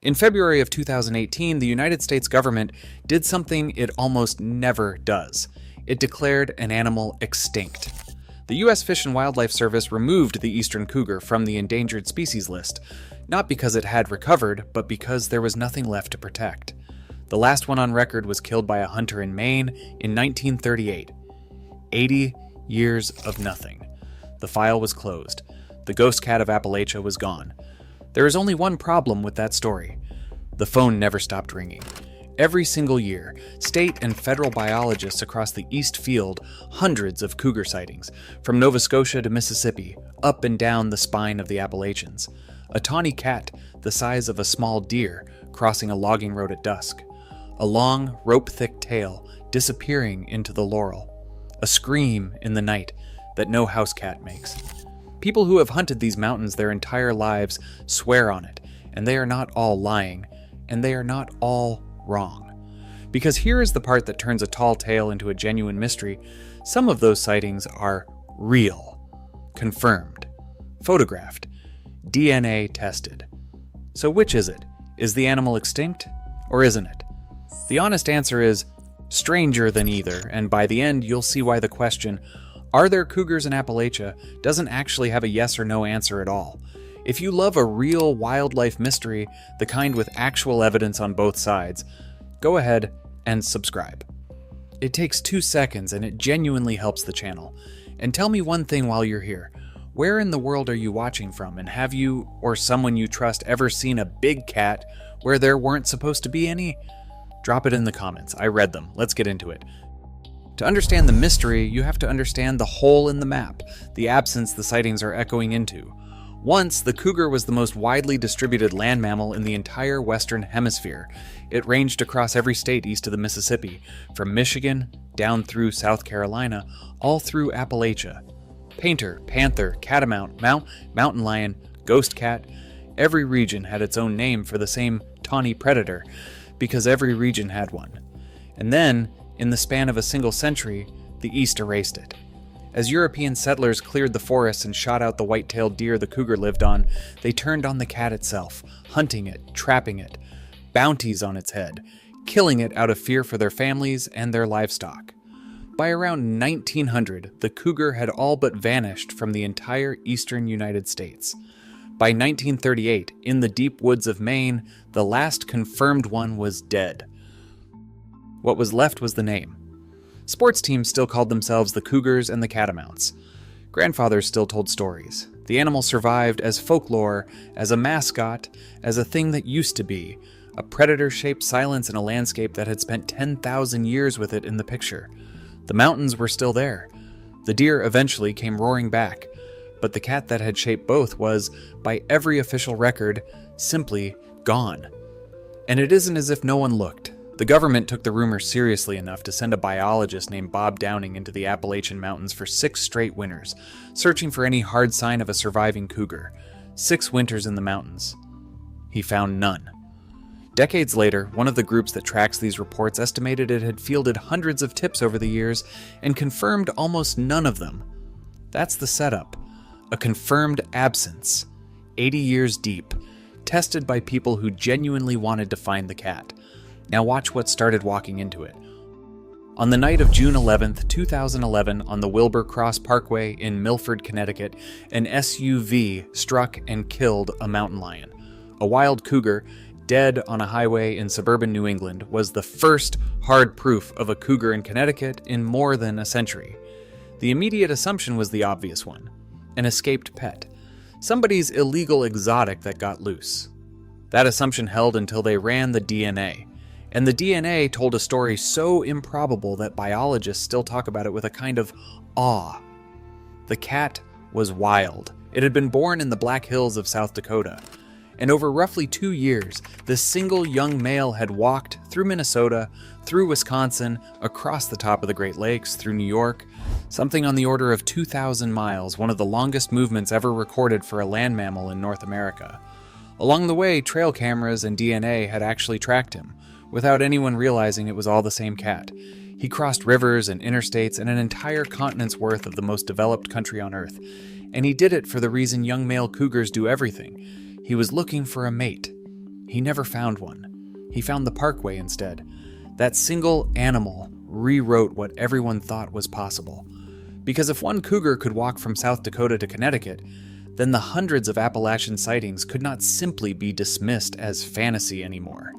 In February of 2018, the United States government did something it almost never does. It declared an animal extinct. The U.S. Fish and Wildlife Service removed the Eastern Cougar from the endangered species list, not because it had recovered, but because there was nothing left to protect. The last one on record was killed by a hunter in Maine in 1938. 80 years of nothing. The file was closed. The ghost cat of Appalachia was gone. There is only one problem with that story. The phone never stopped ringing. Every single year, state and federal biologists across the East field hundreds of cougar sightings, from Nova Scotia to Mississippi, up and down the spine of the Appalachians. A tawny cat the size of a small deer crossing a logging road at dusk. A long, rope-thick tail disappearing into the laurel. A scream in the night that no house cat makes. People who have hunted these mountains their entire lives swear on it, and they are not all lying, and they are not all wrong. Because here is the part that turns a tall tale into a genuine mystery. Some of those sightings are real, confirmed, photographed, DNA tested. So which is it? Is the animal extinct, or isn't it? The honest answer is stranger than either, and by the end you'll see why the question, are there cougars in Appalachia, doesn't actually have a yes or no answer at all. If you love a real wildlife mystery, the kind with actual evidence on both sides, go ahead and subscribe. It takes 2 seconds and it genuinely helps the channel. And tell me one thing while you're here. Where in the world are you watching from, and have you, or someone you trust, ever seen a big cat where there weren't supposed to be any? Drop it in the comments. I read them. Let's get into it. To understand the mystery, you have to understand the hole in the map, the absence the sightings are echoing into. Once, the cougar was the most widely distributed land mammal in the entire Western Hemisphere. It ranged across every state east of the Mississippi, from Michigan down through South Carolina, all through Appalachia. Painter, panther, catamount, mountain lion, ghost cat, every region had its own name for the same tawny predator, because every region had one. And then, in the span of a single century, the East erased it. As European settlers cleared the forests and shot out the white-tailed deer the cougar lived on, they turned on the cat itself, hunting it, trapping it, bounties on its head, killing it out of fear for their families and their livestock. By around 1900, the cougar had all but vanished from the entire eastern United States. By 1938, in the deep woods of Maine, the last confirmed one was dead. What was left was the name. Sports teams still called themselves the Cougars and the Catamounts. Grandfathers still told stories. The animal survived as folklore, as a mascot, as a thing that used to be, a predator-shaped silence in a landscape that had spent 10,000 years with it in the picture. The mountains were still there. The deer eventually came roaring back, but the cat that had shaped both was, by every official record, simply gone. And it isn't as if no one looked. The government took the rumor seriously enough to send a biologist named Bob Downing into the Appalachian Mountains for 6 straight winters, searching for any hard sign of a surviving cougar. 6 winters in the mountains. He found none. Decades later, one of the groups that tracks these reports estimated it had fielded hundreds of tips over the years and confirmed almost none of them. That's the setup. A confirmed absence. 80 years deep. Tested by people who genuinely wanted to find the cat. Now watch what started walking into it. On the night of June 11th, 2011, on the Wilbur Cross Parkway in Milford, Connecticut, an SUV struck and killed a mountain lion. A wild cougar, dead on a highway in suburban New England, was the first hard proof of a cougar in Connecticut in more than a century. The immediate assumption was the obvious one. An escaped pet. Somebody's illegal exotic that got loose. That assumption held until they ran the DNA. And the DNA told a story so improbable that biologists still talk about it with a kind of awe. The cat was wild. It had been born in the Black Hills of South Dakota. And over roughly 2 years, this single young male had walked through Minnesota, through Wisconsin, across the top of the Great Lakes, through New York, something on the order of 2,000 miles, one of the longest movements ever recorded for a land mammal in North America. Along the way, trail cameras and DNA had actually tracked him, without anyone realizing it was all the same cat. He crossed rivers and interstates and an entire continent's worth of the most developed country on Earth, and he did it for the reason young male cougars do everything. He was looking for a mate. He never found one. He found the parkway instead. That single animal rewrote what everyone thought was possible. Because if one cougar could walk from South Dakota to Connecticut, then the hundreds of Appalachian sightings could not simply be dismissed as fantasy anymore.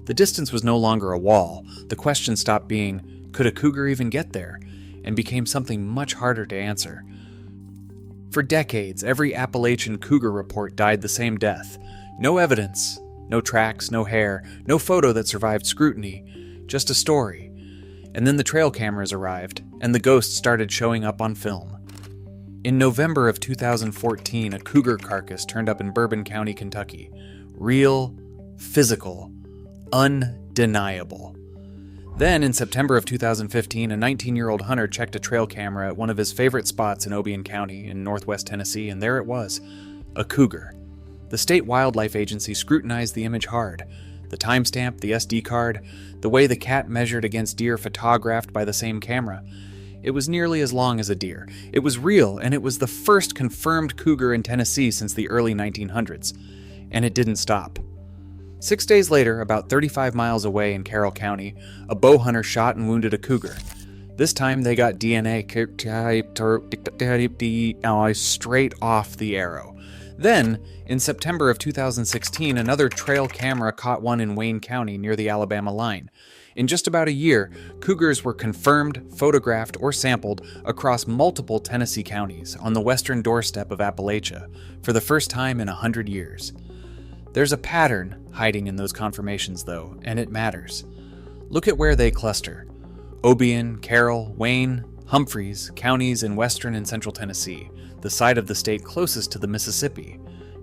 The distance was no longer a wall. The question stopped being, could a cougar even get there? And became something much harder to answer. For decades, every Appalachian cougar report died the same death. No evidence, no tracks, no hair, no photo that survived scrutiny, just a story. And then the trail cameras arrived, and the ghosts started showing up on film. In November of 2014, a cougar carcass turned up in Bourbon County, Kentucky. Real, physical, undeniable. Then, in September of 2015, a 19-year-old hunter checked a trail camera at one of his favorite spots in Obion County in northwest Tennessee, and there it was, a cougar. The state wildlife agency scrutinized the image hard. The timestamp, the SD card, the way the cat measured against deer photographed by the same camera. It was nearly as long as a deer. It was real, and it was the first confirmed cougar in Tennessee since the early 1900s. And it didn't stop. 6 days later, about 35 miles away in Carroll County, a bow hunter shot and wounded a cougar. This time they got DNA straight off the arrow. Then, in September of 2016, another trail camera caught one in Wayne County near the Alabama line. In just about a year, cougars were confirmed, photographed, or sampled across multiple Tennessee counties on the western doorstep of Appalachia for the first time in 100 years. There's a pattern hiding in those confirmations, though, and it matters. Look at where they cluster. Obion, Carroll, Wayne, Humphreys, counties in western and central Tennessee, the side of the state closest to the Mississippi.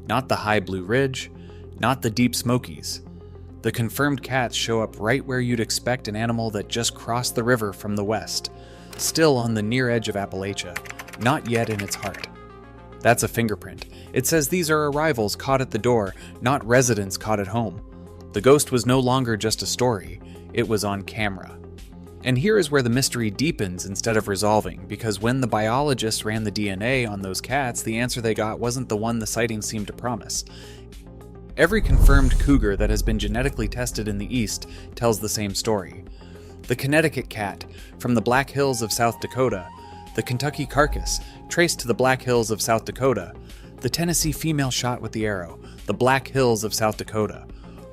Not the high Blue Ridge, not the deep Smokies. The confirmed cats show up right where you'd expect an animal that just crossed the river from the west, still on the near edge of Appalachia, not yet in its heart. That's a fingerprint. It says these are arrivals caught at the door, not residents caught at home. The ghost was no longer just a story, it was on camera. And here is where the mystery deepens instead of resolving, because when the biologists ran the DNA on those cats, the answer they got wasn't the one the sightings seemed to promise. Every confirmed cougar that has been genetically tested in the East tells the same story. The Connecticut cat, from the Black Hills of South Dakota, the Kentucky carcass, traced to the Black Hills of South Dakota, the Tennessee female shot with the arrow, the Black Hills of South Dakota.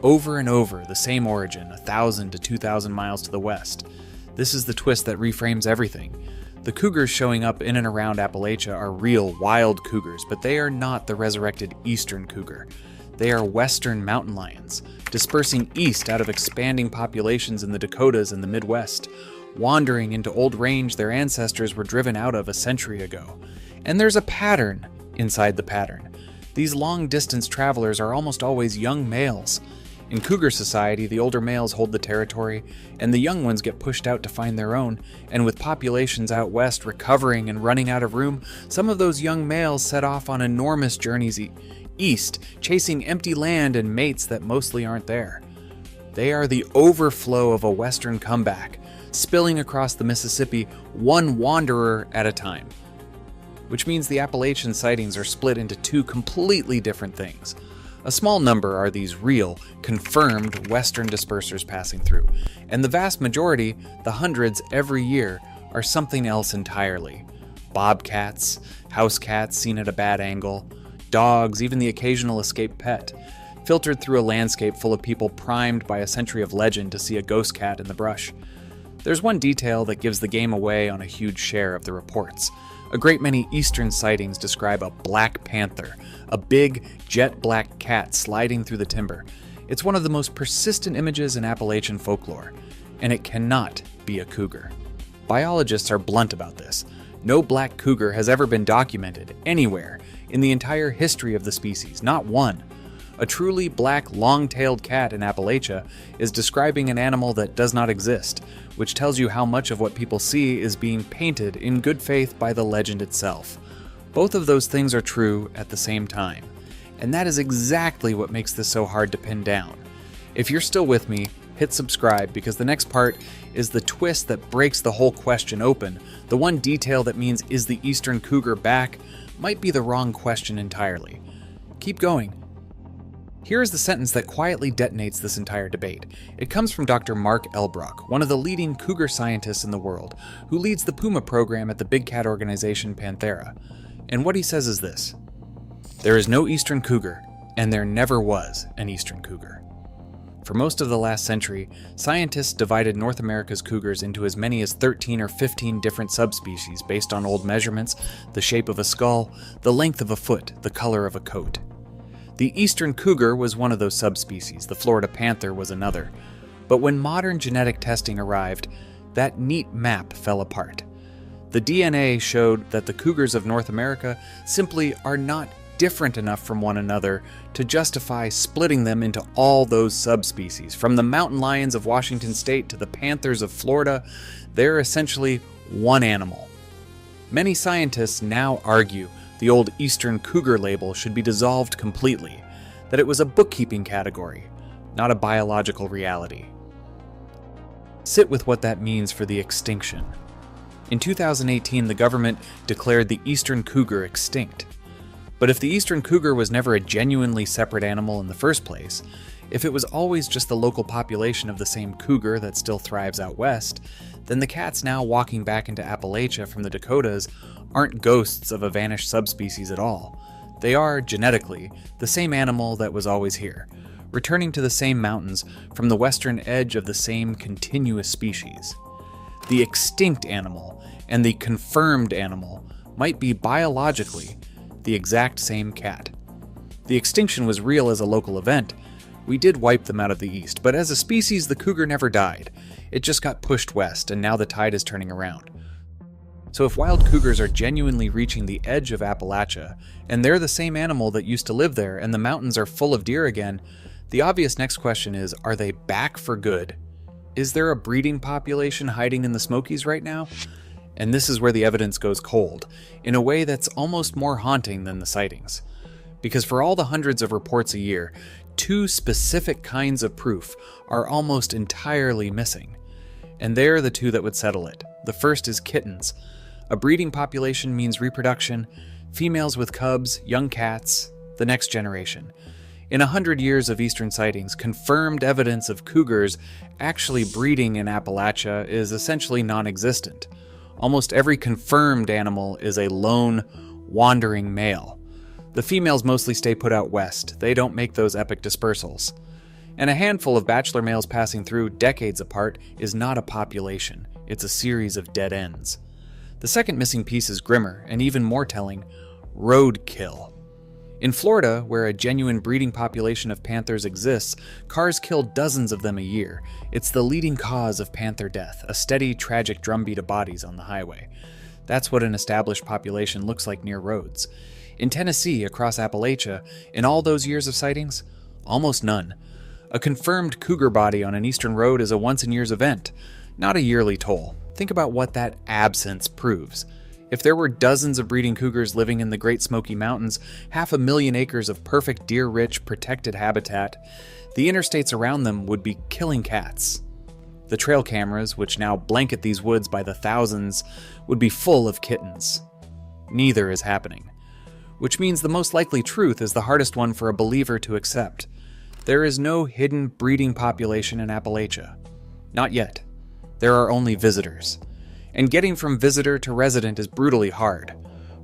Over and over, the same origin, 1,000 to 2,000 miles to the west. This is the twist that reframes everything. The cougars showing up in and around Appalachia are real, wild cougars, but they are not the resurrected Eastern Cougar. They are western mountain lions, dispersing east out of expanding populations in the Dakotas and the Midwest, wandering into old range their ancestors were driven out of a century ago. And there's a pattern inside the pattern. These long-distance travelers are almost always young males. In cougar society, the older males hold the territory, and the young ones get pushed out to find their own, and with populations out west recovering and running out of room, some of those young males set off on enormous journeys east, chasing empty land and mates that mostly aren't there. They are the overflow of a western comeback, spilling across the Mississippi one wanderer at a time. Which means the Appalachian sightings are split into two completely different things. A small number are these real, confirmed western dispersers passing through, and the vast majority, the hundreds every year, are something else entirely. Bobcats, house cats seen at a bad angle, dogs, even the occasional escaped pet, filtered through a landscape full of people primed by a century of legend to see a ghost cat in the brush. There's one detail that gives the game away on a huge share of the reports. A great many eastern sightings describe a black panther, a big, jet-black cat sliding through the timber. It's one of the most persistent images in Appalachian folklore, and it cannot be a cougar. Biologists are blunt about this. No black cougar has ever been documented anywhere in the entire history of the species, not one. A truly black, long-tailed cat in Appalachia is describing an animal that does not exist, which tells you how much of what people see is being painted in good faith by the legend itself. Both of those things are true at the same time, and that is exactly what makes this so hard to pin down. If you're still with me, hit subscribe, because the next part is the twist that breaks the whole question open. The one detail that means, is the Eastern Cougar back, might be the wrong question entirely. Keep going. Here is the sentence that quietly detonates this entire debate. It comes from Dr. Mark Elbrock, one of the leading cougar scientists in the world, who leads the Puma program at the big cat organization Panther. And what he says is this: "There is no Eastern Cougar, and there never was an Eastern Cougar." For most of the last century, scientists divided North America's cougars into as many as 13 or 15 different subspecies based on old measurements, the shape of a skull, the length of a foot, the color of a coat. The Eastern Cougar was one of those subspecies, the Florida Panther was another. But when modern genetic testing arrived, that neat map fell apart. The DNA showed that the cougars of North America simply are not different enough from one another to justify splitting them into all those subspecies. From the mountain lions of Washington state to the panthers of Florida, they're essentially one animal. Many scientists now argue the old Eastern Cougar label should be dissolved completely, that it was a bookkeeping category, not a biological reality. Sit with what that means for the extinction. In 2018, the government declared the Eastern Cougar extinct. But if the Eastern Cougar was never a genuinely separate animal in the first place, if it was always just the local population of the same cougar that still thrives out west, then the cats now walking back into Appalachia from the Dakotas aren't ghosts of a vanished subspecies at all. They are, genetically, the same animal that was always here, returning to the same mountains from the western edge of the same continuous species. The extinct animal and the confirmed animal might be biologically the exact same cat. The extinction was real as a local event. We did wipe them out of the east, but as a species, the cougar never died. It just got pushed west, and now the tide is turning around. So if wild cougars are genuinely reaching the edge of Appalachia, and they're the same animal that used to live there, and the mountains are full of deer again, the obvious next question is, are they back for good? Is there a breeding population hiding in the Smokies right now? And this is where the evidence goes cold, in a way that's almost more haunting than the sightings. Because for all the hundreds of reports a year, two specific kinds of proof are almost entirely missing. And they're the two that would settle it. The first is kittens. A breeding population means reproduction, females with cubs, young cats, the next generation. In 100 years of eastern sightings, confirmed evidence of cougars actually breeding in Appalachia is essentially non-existent. Almost every confirmed animal is a lone, wandering male. The females mostly stay put out west. They don't make those epic dispersals. And a handful of bachelor males passing through decades apart is not a population. It's a series of dead ends. The second missing piece is grimmer, and even more telling: roadkill. In Florida, where a genuine breeding population of panthers exists, cars kill dozens of them a year. It's the leading cause of panther death, a steady, tragic drumbeat of bodies on the highway. That's what an established population looks like near roads. In Tennessee, across Appalachia, in all those years of sightings, almost none. A confirmed cougar body on an eastern road is a once-in-years event, not a yearly toll. Think about what that absence proves. If there were dozens of breeding cougars living in the Great Smoky Mountains, 500,000 acres of perfect deer-rich, protected habitat, the interstates around them would be killing cats. The trail cameras, which now blanket these woods by the thousands, would be full of kittens. Neither is happening. Which means the most likely truth is the hardest one for a believer to accept. There is no hidden breeding population in Appalachia. Not yet. There are only visitors. And getting from visitor to resident is brutally hard.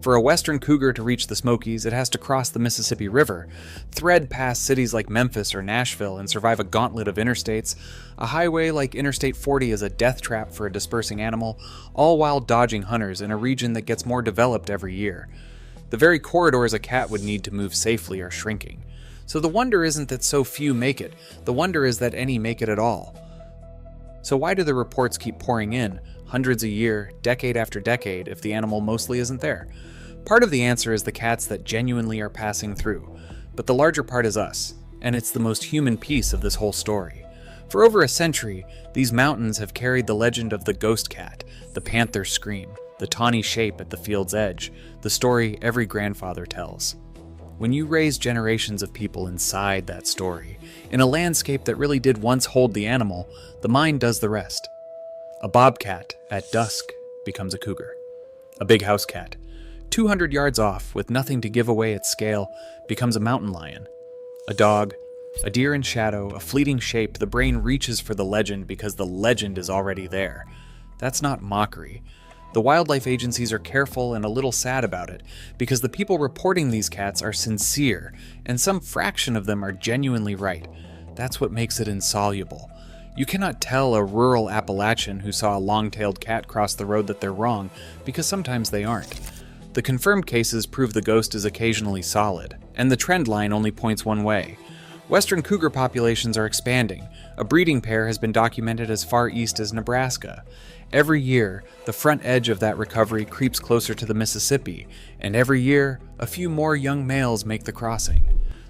For a western cougar to reach the Smokies, it has to cross the Mississippi River, thread past cities like Memphis or Nashville, and survive a gauntlet of interstates. A highway like Interstate 40 is a death trap for a dispersing animal, all while dodging hunters in a region that gets more developed every year. The very corridors a cat would need to move safely are shrinking. So the wonder isn't that so few make it, the wonder is that any make it at all. So why do the reports keep pouring in, hundreds a year, decade after decade, if the animal mostly isn't there? Part of the answer is the cats that genuinely are passing through, but the larger part is us, and it's the most human piece of this whole story. For over a century, these mountains have carried the legend of the ghost cat, the panther scream, the tawny shape at the field's edge, the story every grandfather tells. When you raise generations of people inside that story, in a landscape that really did once hold the animal, the mind does the rest. A bobcat at dusk becomes a cougar. A big house cat, 200 yards off with nothing to give away its scale, becomes a mountain lion. A dog, A deer in shadow, a fleeting shape, the brain reaches for the legend because the legend is already there. That's not mockery. The wildlife agencies are careful and a little sad about it, because the people reporting these cats are sincere, and some fraction of them are genuinely right. That's what makes it insoluble. You cannot tell a rural Appalachian who saw a long-tailed cat cross the road that they're wrong, because sometimes they aren't. The confirmed cases prove the ghost is occasionally solid, and the trend line only points one way. Western cougar populations are expanding. A breeding pair has been documented as far east as Nebraska. Every year, the front edge of that recovery creeps closer to the Mississippi, and every year, a few more young males make the crossing.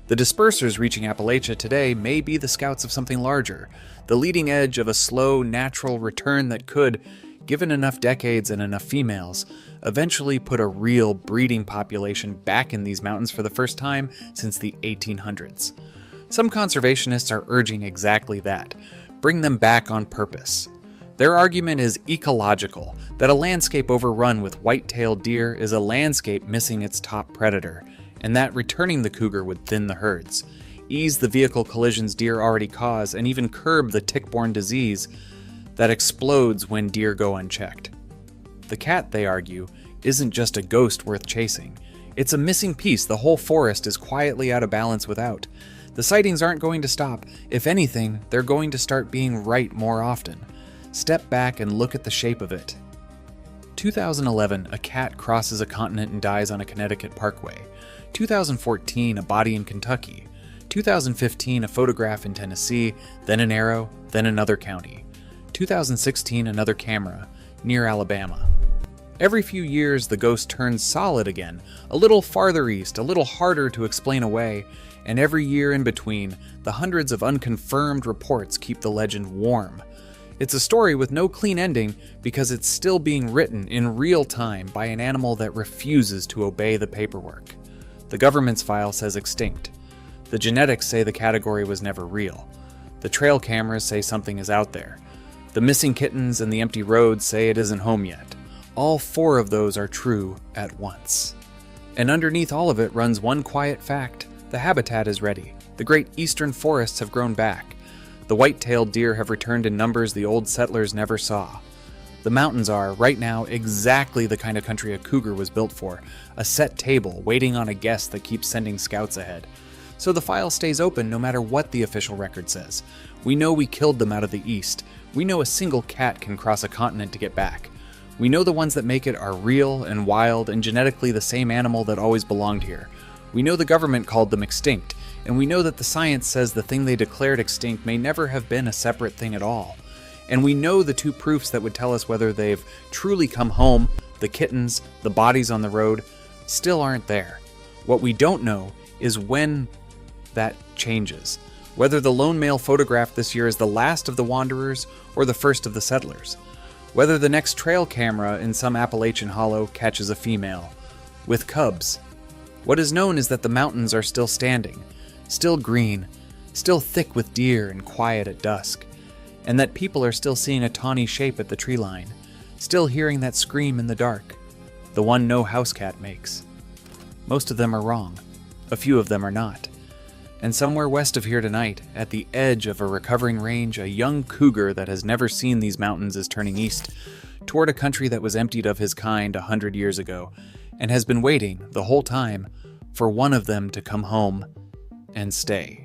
The dispersers reaching Appalachia today may be the scouts of something larger, the leading edge of a slow, natural return that could, given enough decades and enough females, eventually put a real breeding population back in these mountains for the first time since the 1800s. Some conservationists are urging exactly that. Bring them back on purpose. Their argument is ecological, that a landscape overrun with white-tailed deer is a landscape missing its top predator, and that returning the cougar would thin the herds, ease the vehicle collisions deer already cause, and even curb the tick-borne disease that explodes when deer go unchecked. The cat, they argue, isn't just a ghost worth chasing. It's a missing piece the whole forest is quietly out of balance without. The sightings aren't going to stop. If anything, they're going to start being right more often. Step back and look at the shape of it. 2011, a cat crosses a continent and dies on a Connecticut parkway. 2014, a body in Kentucky. 2015, a photograph in Tennessee, then an arrow, then another county. 2016, another camera, near Alabama. Every few years, the ghost turns solid again, a little farther east, a little harder to explain away, and every year in between, the hundreds of unconfirmed reports keep the legend warm. It's a story with no clean ending because it's still being written in real time by an animal that refuses to obey the paperwork. The government's file says extinct. The genetics say the category was never real. The trail cameras say something is out there. The missing kittens and the empty roads say it isn't home yet. All four of those are true at once. And underneath all of it runs one quiet fact. The habitat is ready. The great eastern forests have grown back. The white-tailed deer have returned in numbers the old settlers never saw. The mountains are, right now, exactly the kind of country a cougar was built for. A set table, waiting on a guest that keeps sending scouts ahead. So the file stays open no matter what the official record says. We know we killed them out of the east. We know a single cat can cross a continent to get back. We know the ones that make it are real and wild and genetically the same animal that always belonged here. We know the government called them extinct, and we know that the science says the thing they declared extinct may never have been a separate thing at all. And we know the two proofs that would tell us whether they've truly come home, the kittens, the bodies on the road, still aren't there. What we don't know is when that changes. Whether the lone male photographed this year is the last of the wanderers or the first of the settlers. Whether the next trail camera in some Appalachian hollow catches a female with cubs. What is known is that the mountains are still standing, still green, still thick with deer and quiet at dusk, and that people are still seeing a tawny shape at the tree line, still hearing that scream in the dark, the one no house cat makes. Most of them are wrong, a few of them are not. And somewhere west of here tonight, at the edge of a recovering range, a young cougar that has never seen these mountains is turning east, toward a country that was emptied of his kind 100 years ago, and has been waiting, the whole time, for one of them to come home and stay.